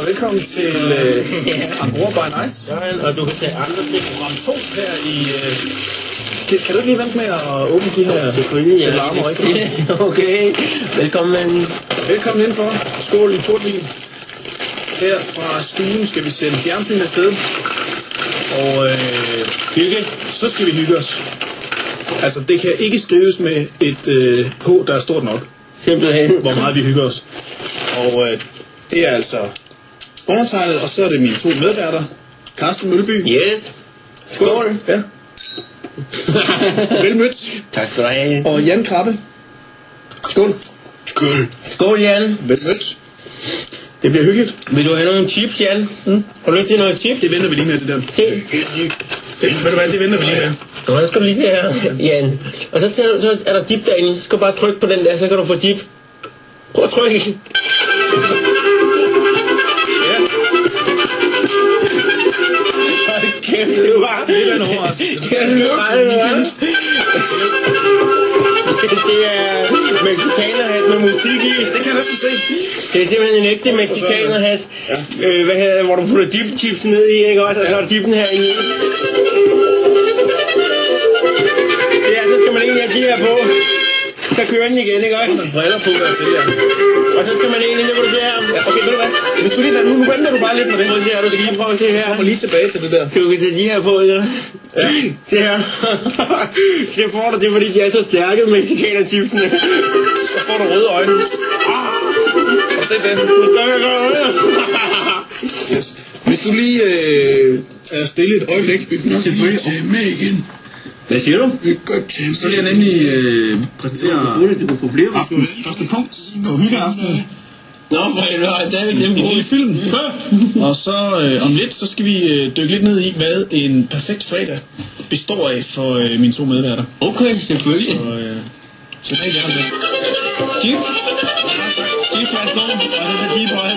Velkommen til Angora by Night. Og du kan tage andre ting. Program 2 her i... Kan du ikke lige vente med at åbne de her? Selvfølgelig, ja. Det larmer rigtigt. Okay, velkommen. Velkommen indenfor. Skål i portvin. Her fra stuen skal vi sende fjernsyn afsted. Og hygge. Så skal vi hygge os. Altså, det kan ikke skrives med et H, der er stort nok. Simpelthen. Hvor meget vi hygger os. Og det er altså undertegnet, og så er det mine to medværter. Carsten Mølby. Yes. Skål. Ja. Velmødt. Tak skal du have. Og Jan Krabbe. Skål. Skål. Skål, Jan. Velmødt. Det bliver hyggeligt. Vil du have nogle chips, Jan? Har du lyst til noget chips? Det venter vi lige med, det der. Se. Ved du hvad, det venter vi lige med. Nå, det skal du lige se her, Jan. Og så er der dip derinde. Så skal du bare trykke på den der, så kan du få dip. Prøv at trykke. Kæft, det var... Det er en overraskelse. Det er mexikanerhat med musik i. Det kan jeg næsten se. Det er simpelthen en ægte mexikanerhat. Ja. Hvor du putter dip-chips ned i, ikke også? Og så er dippen herinde. Så skal man egentlig have de her på. Så kører den igen, ikke også? Man briller på, der sælger. Og så skal man egentlig, det må du se her. Okay, ved du hvad? Hvis du lige, nu venter du bare lidt med det. Prøv at se her, du skal lige prøve at se her. Jeg kommer lige tilbage til det der. Du kan tage de her på, ikke? Ja. Se her. Så får du det, fordi de er så stærke, mexikaner-chipsene. Så får du røde øjne. Og se den. Nu skal jeg gøre øjne. Yes. Hvis du lige er stille et øjeblik. Selvfølgelig. Til med igen. Hvad siger du? Så vil jeg nemlig præsentere Du kan få flere. aftens første punkt på hyggeaftenen. Nå, for helvede, der er vi dem i film. Og så om lidt, så skal vi dykke lidt ned i, hvad en perfekt fredag består af for mine to medværter. Okay, selvfølgelig. Så rigtig om det. Jeep. Jeep, lad os gå. Og så tager Jeep højt.